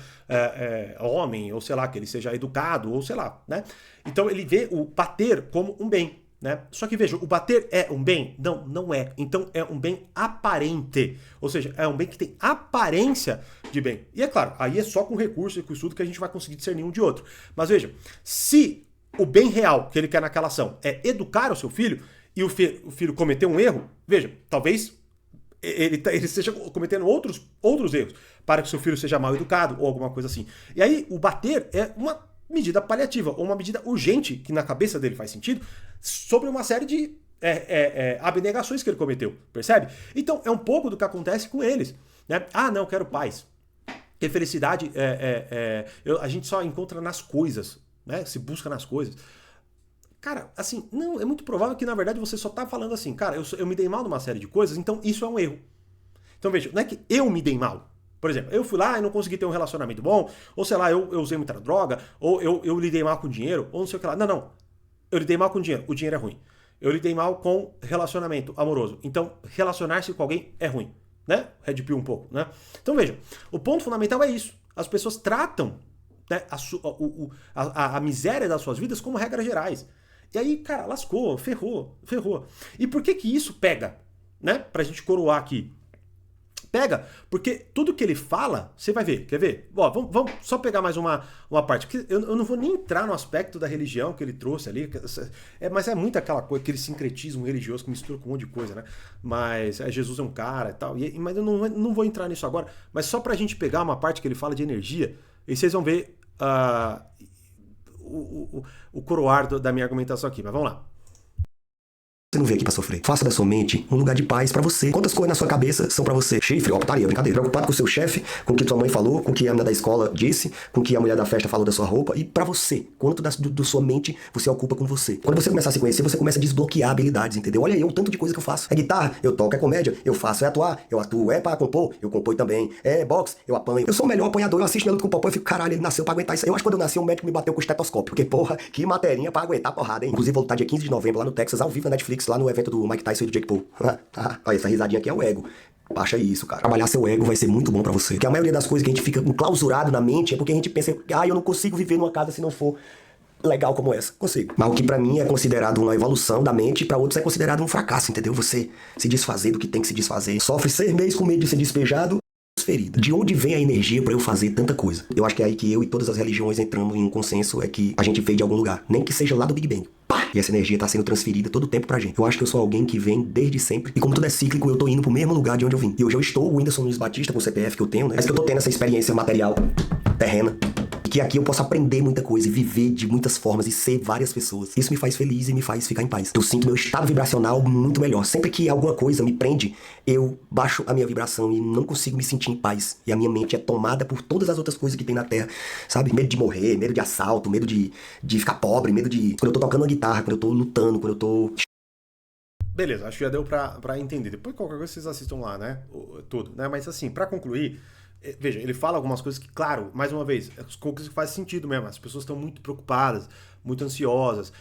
homem, ou sei lá, que ele seja educado, ou sei lá, né? Então, ele vê o bater como um bem, né? Só que veja, o bater é um bem? Não, não é. Então é um bem aparente. Ou seja, é um bem que tem aparência de bem. E é claro, aí é só com recurso e com estudo que a gente vai conseguir discernir um de outro. Mas veja, se o bem real que ele quer naquela ação é educar o seu filho e o filho cometeu um erro, veja, talvez ele esteja cometendo outros erros para que o seu filho seja mal educado ou alguma coisa assim. E aí o bater é uma medida paliativa, ou uma medida urgente, que na cabeça dele faz sentido, sobre uma série de abnegações que ele cometeu, percebe? Então, é um pouco do que acontece com eles, né? Ah, não, eu quero paz. Porque felicidade a gente só encontra nas coisas, né? Se busca nas coisas. Cara, assim, não, é muito provável que, na verdade, você só tá falando assim, cara, eu me dei mal numa série de coisas, então isso é um erro. Então, veja, não é que eu me dei mal. Por exemplo, eu fui lá e não consegui ter um relacionamento bom, ou sei lá, eu usei muita droga, ou eu lidei mal com dinheiro, ou não sei o que lá. Não, não. Eu lidei mal com dinheiro, o dinheiro é ruim. Eu lidei mal com relacionamento amoroso. Então, relacionar-se com alguém é ruim, né? Red pill um pouco, né? Então, veja, o ponto fundamental é isso. As pessoas tratam, né, a miséria das suas vidas como regras gerais. E aí, cara, lascou, ferrou. E por que isso pega, né? Pra gente coroar aqui. Pega, porque tudo que ele fala, você vai ver, quer ver? Ó, vamos só pegar mais uma parte, porque eu não vou nem entrar no aspecto da religião que ele trouxe ali, mas é muito aquela coisa, aquele sincretismo religioso que mistura com um monte de coisa, né? Mas Jesus é um cara e tal, mas eu não vou entrar nisso agora, mas só pra gente pegar uma parte que ele fala de energia, e vocês vão ver o coroar da minha argumentação aqui, mas vamos lá. Você não veio aqui pra sofrer. Faça da sua mente um lugar de paz pra você. Quantas coisas na sua cabeça são pra você? Chifre, ó, putaria, brincadeira. Preocupado com o seu chefe, com o que sua mãe falou, com o que a menina da escola disse, com o que a mulher da festa falou da sua roupa. E pra você, quanto da sua mente você ocupa com você? Quando você começar a se conhecer, você começa a desbloquear habilidades, entendeu? Olha aí, o tanto de coisa que eu faço. É guitarra, eu toco, é comédia, eu faço, é atuar, eu atuo, é pra compor, eu compor também. É boxe, eu apanho. Eu sou o melhor apanhador, eu assisto minha luta com o Popó e fico, caralho, ele nasceu pra aguentar isso. Eu acho que quando eu nasci, o médico me bateu com o estetoscópio. Porque, porra, que materinha pra aguentar porrada, hein? Inclusive, vou lutar dia 15 de novembro lá no Texas, ao vivo na Netflix, lá no evento do Mike Tyson e do Jake Paul. Olha, essa risadinha aqui é o ego. Baixa isso, cara. Trabalhar seu ego vai ser muito bom pra você. Porque a maioria das coisas que a gente fica enclausurado na mente é porque a gente pensa, eu não consigo viver numa casa se não for legal como essa. Consigo. Mas o que pra mim é considerado uma evolução da mente, pra outros é considerado um fracasso, entendeu? Você se desfazer do que tem que se desfazer. Sofre 6 meses com medo de ser despejado. Ferida. De onde vem a energia pra eu fazer tanta coisa? Eu acho que é aí que eu e todas as religiões entramos em um consenso, é que a gente veio de algum lugar, nem que seja lá do Big Bang. Pá! E essa energia tá sendo transferida todo o tempo pra gente. Eu acho que eu sou alguém que vem desde sempre, e como tudo é cíclico, eu tô indo pro mesmo lugar de onde eu vim. E hoje eu estou o Whindersson Nunes Batista com o CPF que eu tenho, né? Mas que eu tô tendo essa experiência material, terrena. Que aqui eu posso aprender muita coisa e viver de muitas formas e ser várias pessoas. Isso me faz feliz e me faz ficar em paz. Eu sinto meu estado vibracional muito melhor. Sempre que alguma coisa me prende, eu baixo a minha vibração e não consigo me sentir em paz. E a minha mente é tomada por todas as outras coisas que tem na Terra, sabe? Medo de morrer, medo de assalto, medo de ficar pobre, medo de... Quando eu tô tocando uma guitarra, quando eu tô lutando, quando eu tô... Beleza, acho que já deu pra entender. Depois qualquer coisa vocês assistam lá, né? Tudo, né? Mas assim, pra concluir... Veja, ele fala algumas coisas que, claro, mais uma vez, coisas que fazem sentido mesmo. As pessoas estão muito preocupadas, muito ansiosas.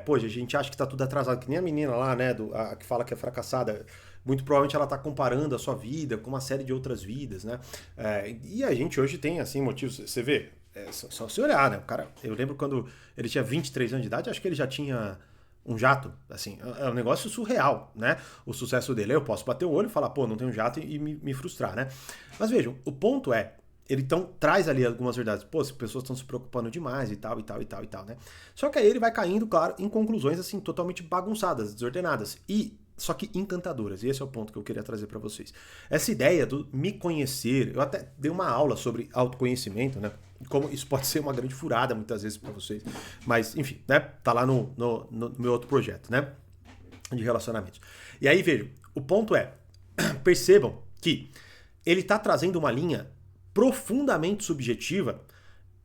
Poxa, a gente acha que tá tudo atrasado, que nem a menina lá, né, a que fala que é fracassada. Muito provavelmente ela tá comparando a sua vida com uma série de outras vidas, né? E a gente hoje tem, assim, motivos. Você vê, só se olhar, né? O cara, eu lembro quando ele tinha 23 anos de idade, acho que ele já tinha um jato, assim, é um negócio surreal, né? O sucesso dele, eu posso bater o olho e falar, pô, não tem um jato e me frustrar, né? Mas vejam, o ponto é, ele então traz ali algumas verdades, pô, as pessoas estão se preocupando demais e tal, né? Só que aí ele vai caindo, claro, em conclusões, assim, totalmente bagunçadas, desordenadas. E só que encantadoras. E esse é o ponto que eu queria trazer para vocês. Essa ideia do me conhecer, eu até dei uma aula sobre autoconhecimento, né? Como isso pode ser uma grande furada muitas vezes para vocês. Mas, enfim, né? Tá lá no meu outro projeto, né? De relacionamentos. E aí, vejam, o ponto é, percebam que ele tá trazendo uma linha profundamente subjetiva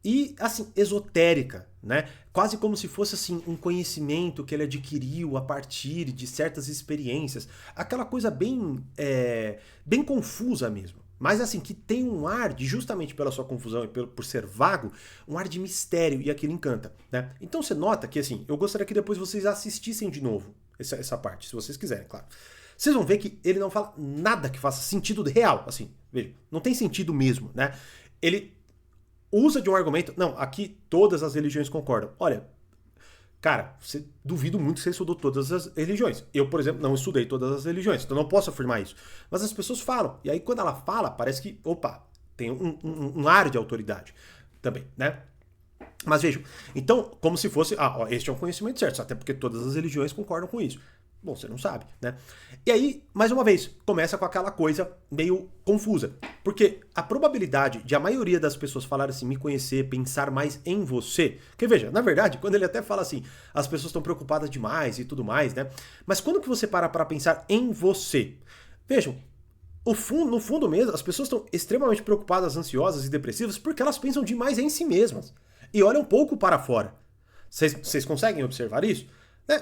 e, assim, esotérica, né? Quase como se fosse, assim, um conhecimento que ele adquiriu a partir de certas experiências. Aquela coisa bem, bem confusa mesmo. Mas, assim, que tem um ar de, justamente pela sua confusão e por ser vago, um ar de mistério, e aquilo encanta, né? Então você nota que, assim, eu gostaria que depois vocês assistissem de novo essa parte, se vocês quiserem, claro. Vocês vão ver que ele não fala nada que faça sentido real, assim, veja, não tem sentido mesmo, né? Ele usa de um argumento, não, aqui todas as religiões concordam. Olha, cara, duvido muito que você estudou todas as religiões. Eu, por exemplo, não estudei todas as religiões, então não posso afirmar isso. Mas as pessoas falam, e aí quando ela fala, parece que, opa, tem um ar de autoridade também, né? Mas vejam, então, como se fosse, este é um conhecimento certo, até porque todas as religiões concordam com isso. Bom, você não sabe, né? E aí, mais uma vez, começa com aquela coisa meio confusa. Porque a probabilidade de a maioria das pessoas falarem assim, me conhecer, pensar mais em você... Porque veja, na verdade, quando ele até fala assim, as pessoas estão preocupadas demais e tudo mais, né? Mas quando que você para pensar em você? Vejam, no fundo mesmo, as pessoas estão extremamente preocupadas, ansiosas e depressivas porque elas pensam demais em si mesmas. E olham um pouco para fora. Vocês conseguem observar isso?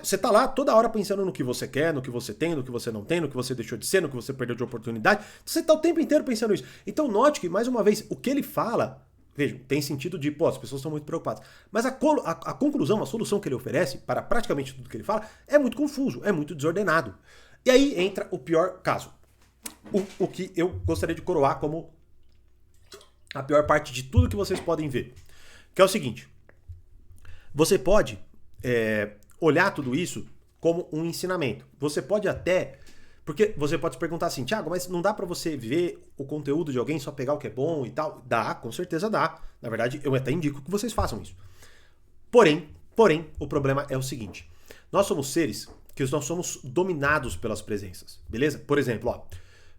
Você tá lá toda hora pensando no que você quer, no que você tem, no que você não tem, no que você deixou de ser, no que você perdeu de oportunidade. Você tá o tempo inteiro pensando isso. Então note que, mais uma vez, o que ele fala, vejam, tem sentido de, as pessoas estão muito preocupadas. Mas a conclusão, a solução que ele oferece, para praticamente tudo que ele fala, é muito confuso, é muito desordenado. E aí entra o pior caso. O que eu gostaria de coroar como a pior parte de tudo que vocês podem ver. Que é o seguinte. Você pode... olhar tudo isso como um ensinamento. Você pode até... Porque você pode se perguntar assim, Thiago, mas não dá pra você ver o conteúdo de alguém, só pegar o que é bom e tal? Dá, com certeza dá. Na verdade, eu até indico que vocês façam isso. Porém, o problema é o seguinte. Nós somos seres que nós somos dominados pelas presenças, beleza? Por exemplo,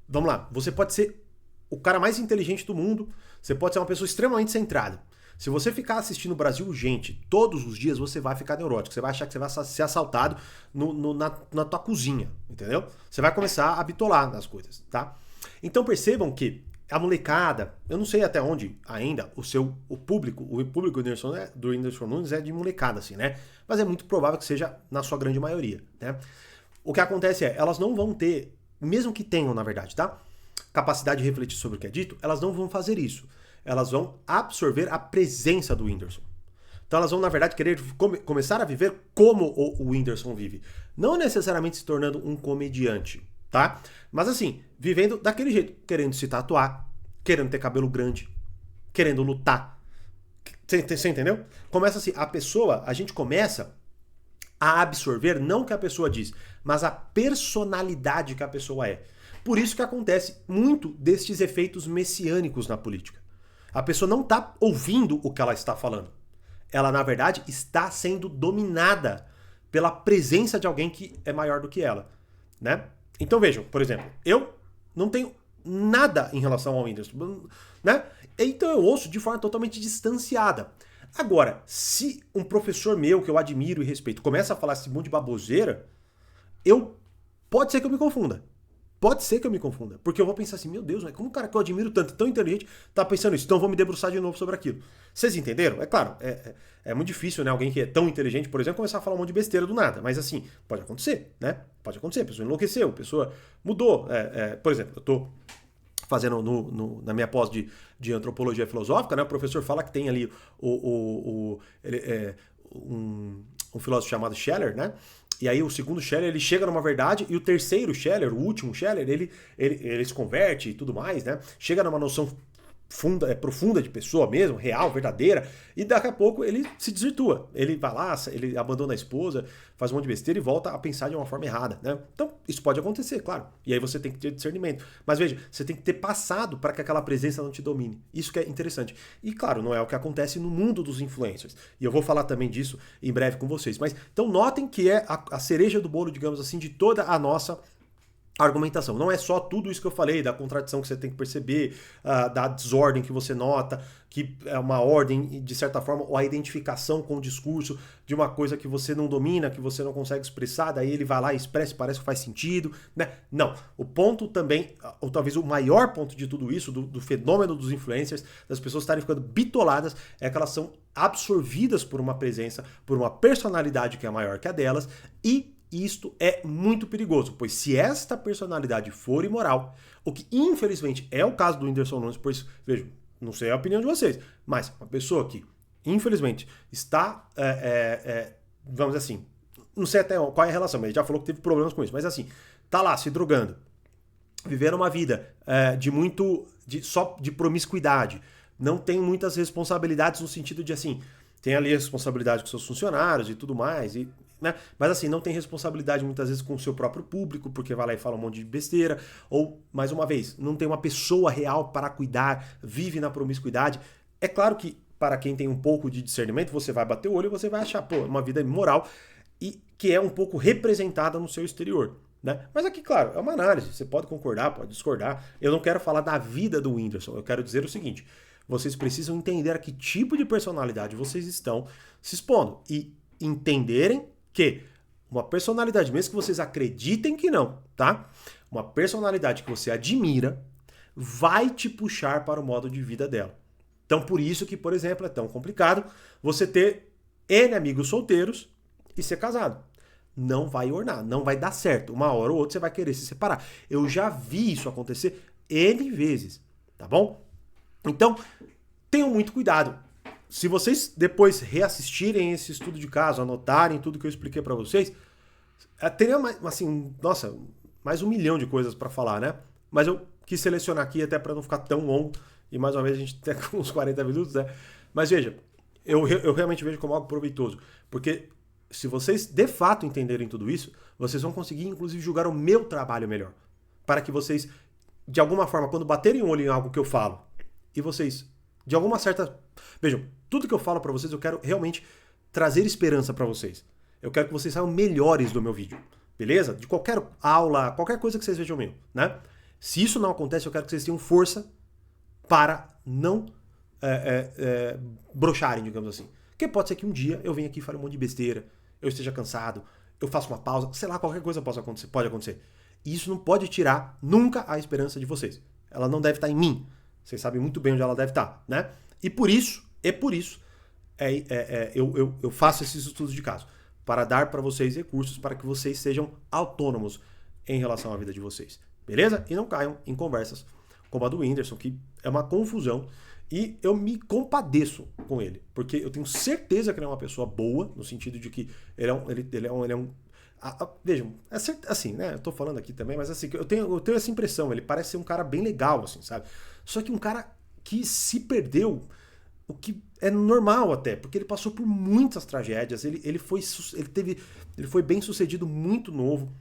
vamos lá. Você pode ser o cara mais inteligente do mundo, você pode ser uma pessoa extremamente centrada. Se você ficar assistindo Brasil Urgente todos os dias, você vai ficar neurótico. Você vai achar que você vai ser assaltado na tua cozinha, entendeu? Você vai começar a bitolar nas coisas, tá? Então percebam que a molecada, eu não sei até onde ainda o público do Whindersson Nunes é de molecada, assim, né? Mas é muito provável que seja na sua grande maioria, né? O que acontece elas não vão ter, mesmo que tenham, na verdade, tá? Capacidade de refletir sobre o que é dito, elas não vão fazer isso. Elas vão absorver a presença do Whindersson. Então elas vão, na verdade, querer começar a viver como o Whindersson vive. Não necessariamente se tornando um comediante, tá? Mas assim, vivendo daquele jeito. Querendo se tatuar, querendo ter cabelo grande, querendo lutar. Você entendeu? Começa assim, a gente começa a absorver não o que a pessoa diz, mas a personalidade que a pessoa é. Por isso que acontece muito destes efeitos messiânicos na política. A pessoa não está ouvindo o que ela está falando. Ela, na verdade, está sendo dominada pela presença de alguém que é maior do que ela, né? Então vejam, por exemplo, eu não tenho nada em relação ao Whindersson, né? Então eu ouço de forma totalmente distanciada. Agora, se um professor meu, que eu admiro e respeito, começa a falar esse monte de baboseira, pode ser que eu me confunda. Pode ser que eu me confunda, porque eu vou pensar assim, meu Deus, mas como um cara que eu admiro tanto, tão inteligente, tá pensando isso, então eu vou me debruçar de novo sobre aquilo. Vocês entenderam? É claro, é muito difícil, né, alguém que é tão inteligente, por exemplo, começar a falar um monte de besteira do nada, mas assim, pode acontecer, né? Pode acontecer, a pessoa enlouqueceu, a pessoa mudou. Por exemplo, eu tô fazendo na minha pós de antropologia filosófica, né, o professor fala que tem ali um filósofo chamado Scheller, né? E aí o segundo Scheller, ele chega numa verdade, e o terceiro Scheller, o último Scheller, ele se converte e tudo mais, né? Chega numa noção profunda de pessoa mesmo, real, verdadeira, e daqui a pouco ele se desvirtua. Ele vai lá, ele abandona a esposa, faz um monte de besteira e volta a pensar de uma forma errada, né? Então, isso pode acontecer, claro. E aí você tem que ter discernimento. Mas veja, você tem que ter passado para que aquela presença não te domine. Isso que é interessante. E claro, não é o que acontece no mundo dos influencers. E eu vou falar também disso em breve com vocês. Mas então notem que é a cereja do bolo, digamos assim, de toda a nossa argumentação. Não é só tudo isso que eu falei, da contradição que você tem que perceber, da desordem que você nota, que é uma ordem, de certa forma, ou a identificação com o discurso de uma coisa que você não domina, que você não consegue expressar, daí ele vai lá e expressa e parece que faz sentido, né? Não. O ponto também, ou talvez o maior ponto de tudo isso, do fenômeno dos influencers, das pessoas estarem ficando bitoladas, é que elas são absorvidas por uma presença, por uma personalidade que é maior que a delas, e isto é muito perigoso, pois se esta personalidade for imoral, o que infelizmente é o caso do Whindersson Nunes, pois, vejam, não sei a opinião de vocês, mas uma pessoa que, infelizmente, está, vamos dizer assim, não sei até qual é a relação, mas ele já falou que teve problemas com isso, mas assim, tá lá se drogando, vivendo uma vida só de promiscuidade, não tem muitas responsabilidades no sentido de assim, tem ali a responsabilidade com seus funcionários e tudo mais, né? Mas assim, não tem responsabilidade muitas vezes com o seu próprio público, porque vai lá e fala um monte de besteira, ou, mais uma vez, não tem uma pessoa real para cuidar, vive na promiscuidade. É claro que, para quem tem um pouco de discernimento, você vai bater o olho e você vai achar, pô, uma vida imoral e que é um pouco representada no seu exterior, né? Mas aqui, claro, é uma análise, você pode concordar, pode discordar. Eu não quero falar da vida do Whindersson, eu quero dizer o seguinte, vocês precisam entender a que tipo de personalidade vocês estão se expondo e entenderem que uma personalidade, mesmo que vocês acreditem que não, tá? Uma personalidade que você admira vai te puxar para o modo de vida dela. Então, por isso que, por exemplo, é tão complicado você ter N amigos solteiros e ser casado. Não vai ornar, não vai dar certo. Uma hora ou outra você vai querer se separar. Eu já vi isso acontecer N vezes, tá bom? Então, tenham muito cuidado. Se vocês depois reassistirem esse estudo de caso, anotarem tudo que eu expliquei para vocês, teria assim, nossa, mais 1 milhão de coisas para falar, né? Mas eu quis selecionar aqui até para não ficar tão longo e mais uma vez a gente tem uns 40 minutos, né? Mas veja, eu realmente vejo como algo proveitoso, porque se vocês de fato entenderem tudo isso, vocês vão conseguir inclusive julgar o meu trabalho melhor, para que vocês, de alguma forma, quando baterem o olho em algo que eu falo e vocês de alguma certa... Vejam, tudo que eu falo pra vocês, eu quero realmente trazer esperança pra vocês. Eu quero que vocês saiam melhores do meu vídeo, beleza? De qualquer aula, qualquer coisa que vocês vejam meu, né? Se isso não acontece, eu quero que vocês tenham força para não brocharem, digamos assim. Porque pode ser que um dia eu venha aqui e fale um monte de besteira, eu esteja cansado, eu faço uma pausa, sei lá, qualquer coisa pode acontecer. E isso não pode tirar nunca a esperança de vocês. Ela não deve estar em mim. Vocês sabem muito bem onde ela deve estar, né? E por isso, eu faço esses estudos de caso, para dar para vocês recursos para que vocês sejam autônomos em relação à vida de vocês, beleza? E não caiam em conversas como a do Whindersson, que é uma confusão, e eu me compadeço com ele, porque eu tenho certeza que ele é uma pessoa boa, no sentido de que ele é um vejam, assim, né? Eu tô falando aqui também, mas assim, eu tenho essa impressão, ele parece ser um cara bem legal, assim, sabe? Só que um cara que se perdeu, o que é normal até, porque ele passou por muitas tragédias, ele foi bem sucedido muito novo.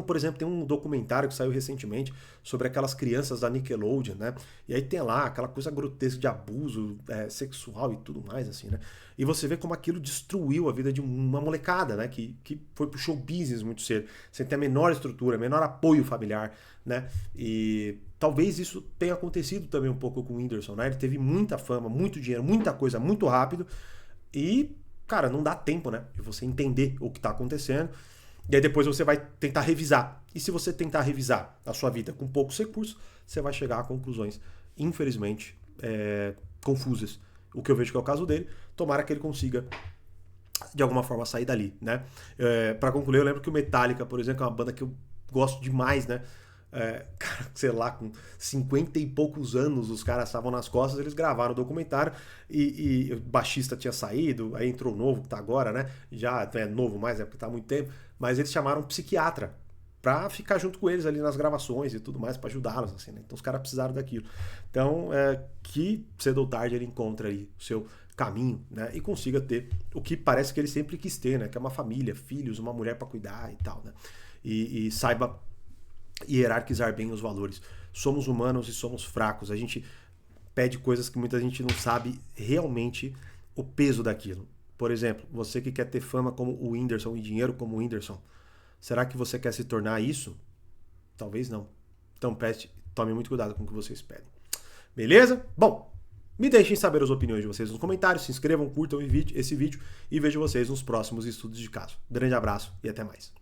Por exemplo, tem um documentário que saiu recentemente sobre aquelas crianças da Nickelodeon, né? E aí tem lá aquela coisa grotesca de abuso sexual e tudo mais, assim, né? E você vê como aquilo destruiu a vida de uma molecada, né? Que foi pro show business muito cedo, sem ter a menor estrutura, menor apoio familiar, né? E talvez isso tenha acontecido também um pouco com o Whindersson, né? Ele teve muita fama, muito dinheiro, muita coisa, muito rápido. E, cara, não dá tempo, né? De você entender o que tá acontecendo. E aí depois você vai tentar revisar. E se você tentar revisar a sua vida com poucos recursos, você vai chegar a conclusões, infelizmente, confusas. O que eu vejo que é o caso dele. Tomara que ele consiga, de alguma forma, sair dali, né? Pra concluir, eu lembro que o Metallica, por exemplo, é uma banda que eu gosto demais, né? Cara, sei lá, com 50 e poucos anos os caras estavam nas costas, eles gravaram o documentário e o baixista tinha saído, aí entrou o novo, que tá agora, né? Já não é novo mais, porque tá há muito tempo, mas eles chamaram um psiquiatra pra ficar junto com eles ali nas gravações e tudo mais, pra ajudá-los, assim, né? Então os caras precisaram daquilo. Então, que cedo ou tarde ele encontra aí o seu caminho, né? E consiga ter o que parece que ele sempre quis ter, né? Que é uma família, filhos, uma mulher pra cuidar e tal, né? E saiba hierarquizar bem os valores. Somos humanos e somos fracos. A gente pede coisas que muita gente não sabe realmente o peso daquilo. Por exemplo, você que quer ter fama como o Whindersson e dinheiro como o Whindersson, será que você quer se tornar isso? Talvez não. Então tome muito cuidado com o que vocês pedem. Beleza? Bom, me deixem saber as opiniões de vocês nos comentários, se inscrevam, curtam esse vídeo e vejo vocês nos próximos estudos de caso. Grande abraço e até mais.